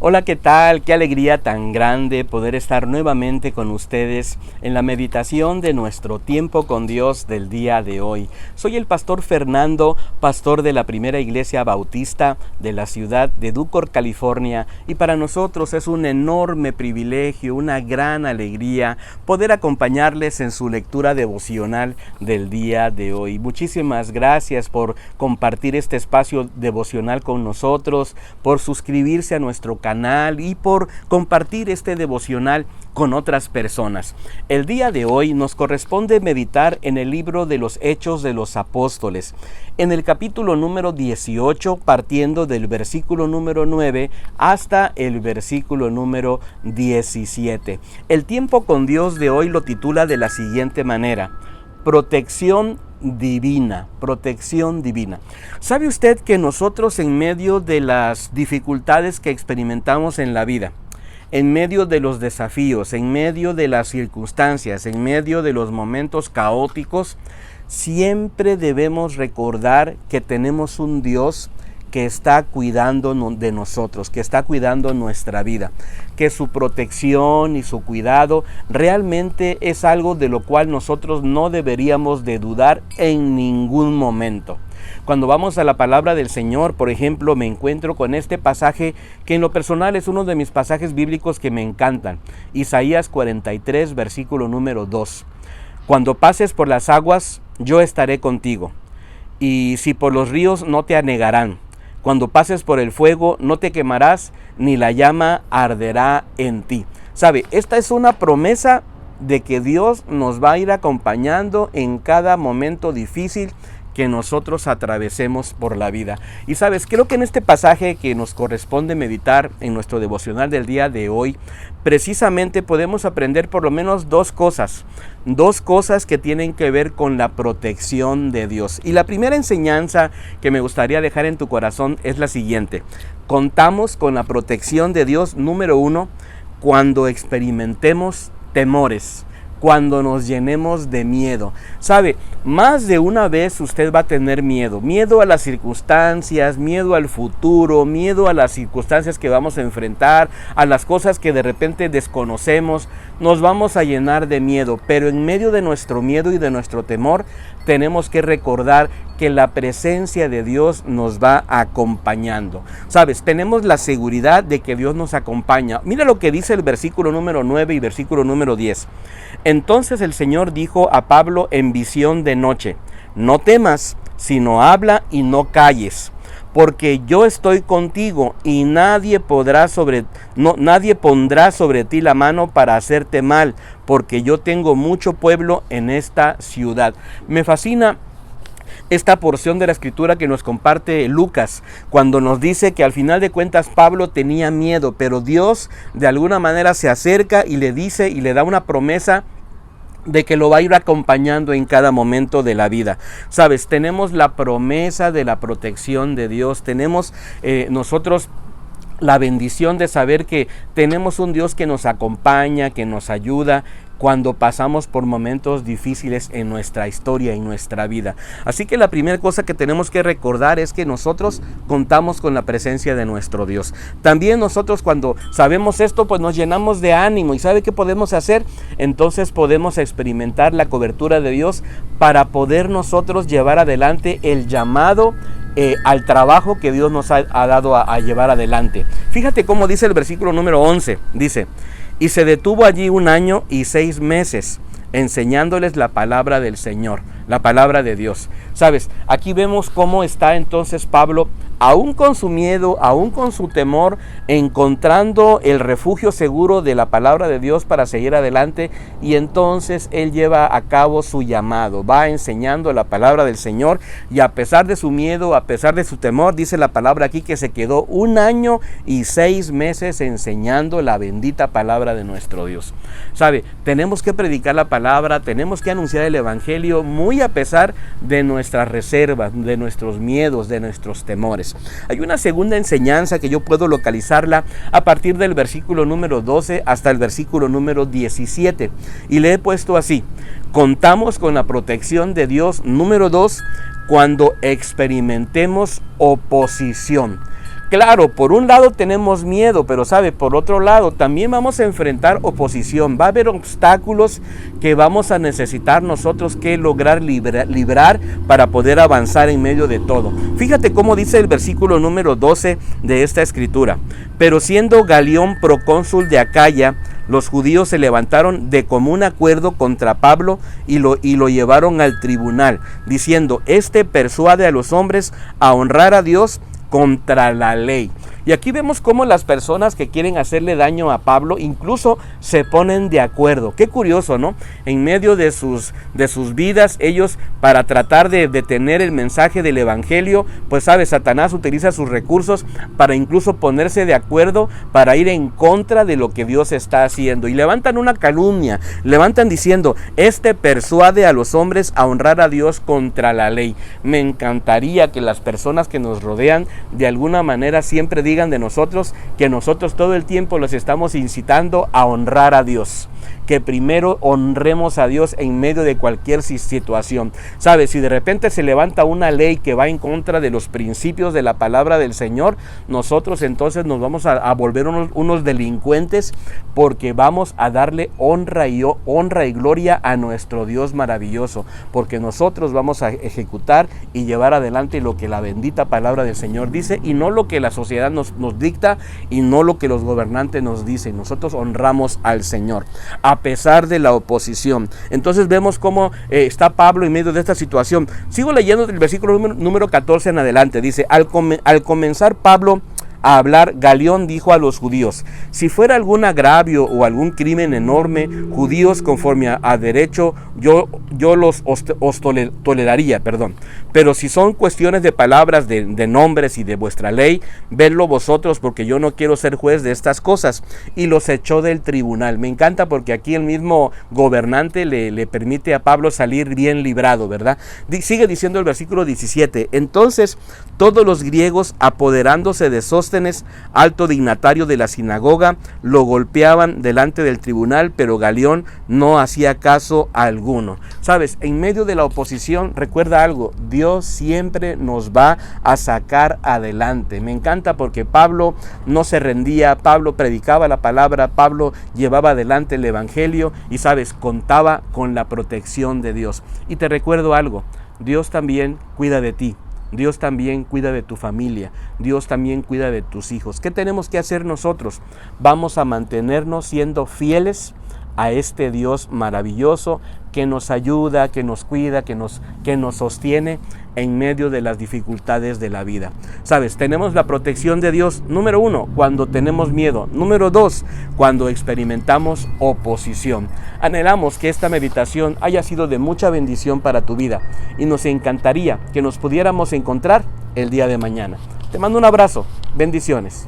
Hola, ¿qué tal? Qué alegría tan grande poder estar nuevamente con ustedes en la meditación de nuestro tiempo con Dios del día de hoy. Soy el pastor Fernando, pastor de la Primera Iglesia Bautista de la ciudad de Ducor, California, y para nosotros es un enorme privilegio, una gran alegría poder acompañarles en su lectura devocional del día de hoy. Muchísimas gracias por compartir este espacio devocional con nosotros, por suscribirse a nuestro canal y por compartir este devocional con otras personas. El día de hoy nos corresponde meditar en el libro de los Hechos de los Apóstoles, en el capítulo número 18, partiendo del versículo número 9 hasta el versículo número 17. El tiempo con Dios de hoy lo titula de la siguiente manera: protección divina, protección divina. ¿Sabe usted que nosotros, en medio de las dificultades que experimentamos en la vida, en medio de los desafíos, en medio de las circunstancias, en medio de los momentos caóticos, siempre debemos recordar que tenemos un Dios que está cuidando de nosotros, que está cuidando nuestra vida, que su protección y su cuidado realmente es algo de lo cual nosotros no deberíamos de dudar en ningún momento? Cuando vamos a la palabra del Señor, por ejemplo, me encuentro con este pasaje que en lo personal es uno de mis pasajes bíblicos que me encantan. Isaías 43, versículo número 2. Cuando pases por las aguas, yo estaré contigo, y si por los ríos, no te anegarán. Cuando pases por el fuego, no te quemarás, ni la llama arderá en ti. ¿Sabe? Esta es una promesa de que Dios nos va a ir acompañando en cada momento difícil que nosotros atravesemos por la vida. Y sabes, creo que en este pasaje que nos corresponde meditar en nuestro devocional del día de hoy, precisamente podemos aprender por lo menos dos cosas que tienen que ver con la protección de Dios. Y la primera enseñanza que me gustaría dejar en tu corazón es la siguiente: contamos con la protección de Dios, número uno, cuando experimentemos temores, cuando nos llenemos de miedo. ¿Sabe? Más de una vez usted va a tener miedo. Miedo a las circunstancias, miedo al futuro, miedo a las circunstancias que vamos a enfrentar, a las cosas que de repente desconocemos. Nos vamos a llenar de miedo, pero en medio de nuestro miedo y de nuestro temor, tenemos que recordar que la presencia de Dios nos va acompañando. ¿Sabes? Tenemos la seguridad de que Dios nos acompaña. Mira lo que dice el versículo número 9 y versículo número 10. Entonces el Señor dijo a Pablo en visión de noche: no temas, sino habla y no calles, porque yo estoy contigo y nadie pondrá sobre ti la mano para hacerte mal, porque yo tengo mucho pueblo en esta ciudad. Me fascina esta porción de la escritura que nos comparte Lucas, cuando nos dice que al final de cuentas Pablo tenía miedo, pero Dios de alguna manera se acerca y le dice y le da una promesa de que lo va a ir acompañando en cada momento de la vida. Sabes, tenemos la promesa de la protección de Dios, tenemos nosotros la bendición de saber que tenemos un Dios que nos acompaña, que nos ayuda cuando pasamos por momentos difíciles en nuestra historia, en nuestra vida. Así que la primera cosa que tenemos que recordar es que nosotros contamos con la presencia de nuestro Dios. También nosotros, cuando sabemos esto, pues nos llenamos de ánimo. ¿Y sabe qué podemos hacer? Entonces podemos experimentar la cobertura de Dios para poder nosotros llevar adelante el llamado al trabajo que Dios nos ha dado a llevar adelante. Fíjate cómo dice el versículo número 11. Dice: y se detuvo allí 1 año y 6 meses, enseñándoles la palabra del Señor, la palabra de Dios. ¿Sabes? Aquí vemos cómo está entonces Pablo, aún con su miedo, aún con su temor, encontrando el refugio seguro de la palabra de Dios para seguir adelante, y entonces él lleva a cabo su llamado, va enseñando la palabra del Señor, y a pesar de su miedo, a pesar de su temor, dice la palabra aquí que se quedó 1 año y 6 meses enseñando la bendita palabra de nuestro Dios. ¿Sabe? Tenemos que predicar la palabra, tenemos que anunciar el evangelio muy a pesar de nuestras reservas, de nuestros miedos, de nuestros temores. Hay una segunda enseñanza que yo puedo localizarla a partir del versículo número 12 hasta el versículo número 17, y le he puesto así: contamos con la protección de Dios, número 2, cuando experimentemos oposición. Claro, por un lado tenemos miedo, pero sabe, por otro lado también vamos a enfrentar oposición. Va a haber obstáculos que vamos a necesitar nosotros que lograr librar para poder avanzar en medio de todo. Fíjate cómo dice el versículo número 12 de esta escritura. Pero siendo Galión procónsul de Acaya, los judíos se levantaron de común acuerdo contra Pablo y lo llevaron al tribunal, diciendo: este persuade a los hombres a honrar a Dios contra la ley. Y aquí vemos cómo las personas que quieren hacerle daño a Pablo incluso se ponen de acuerdo. Qué curioso, ¿no? En medio de sus vidas, ellos, para tratar de detener el mensaje del evangelio, pues sabe, Satanás utiliza sus recursos para incluso ponerse de acuerdo, para ir en contra de lo que Dios está haciendo. Y levantan una calumnia, levantan diciendo: este persuade a los hombres a honrar a Dios contra la ley. Me encantaría que las personas que nos rodean de alguna manera siempre digan de nosotros que nosotros todo el tiempo los estamos incitando a honrar a Dios, que primero honremos a Dios en medio de cualquier situación. ¿Sabes? Si de repente se levanta una ley que va en contra de los principios de la palabra del Señor, nosotros entonces nos vamos a volver unos delincuentes, porque vamos a darle honra y gloria a nuestro Dios maravilloso, porque nosotros vamos a ejecutar y llevar adelante lo que la bendita palabra del Señor dice, y no lo que la sociedad nos dicta, y no lo que los gobernantes nos dicen. Nosotros honramos al Señor a pesar de la oposición. Entonces vemos cómo está Pablo en medio de esta situación. Sigo leyendo del versículo número 14 en adelante. Dice: al comenzar Pablo a hablar, Galión dijo a los judíos: si fuera algún agravio o algún crimen enorme, judíos, conforme a derecho, yo os toleraría, pero si son cuestiones de palabras, de nombres y de vuestra ley, vedlo vosotros, porque yo no quiero ser juez de estas cosas. Y los echó del tribunal. Me encanta porque aquí el mismo gobernante le permite a Pablo salir bien librado, ¿verdad? Sigue diciendo el versículo 17: entonces todos los griegos, apoderándose de Sóstenes, alto dignatario de la sinagoga, lo golpeaban delante del tribunal, pero Galión no hacía caso alguno. Sabes, en medio de la oposición, recuerda algo: Dios siempre nos va a sacar adelante. Me encanta porque Pablo no se rendía, Pablo predicaba la palabra, Pablo llevaba adelante el evangelio y, sabes, contaba con la protección de Dios. Y te recuerdo algo: Dios también cuida de ti. Dios también cuida de tu familia, Dios también cuida de tus hijos. ¿Qué tenemos que hacer nosotros? Vamos a mantenernos siendo fieles a este Dios maravilloso que nos ayuda, que nos cuida, que nos sostiene en medio de las dificultades de la vida. Sabes, tenemos la protección de Dios, número 1, cuando tenemos miedo. Número 2, cuando experimentamos oposición. Anhelamos que esta meditación haya sido de mucha bendición para tu vida, y nos encantaría que nos pudiéramos encontrar el día de mañana. Te mando un abrazo. Bendiciones.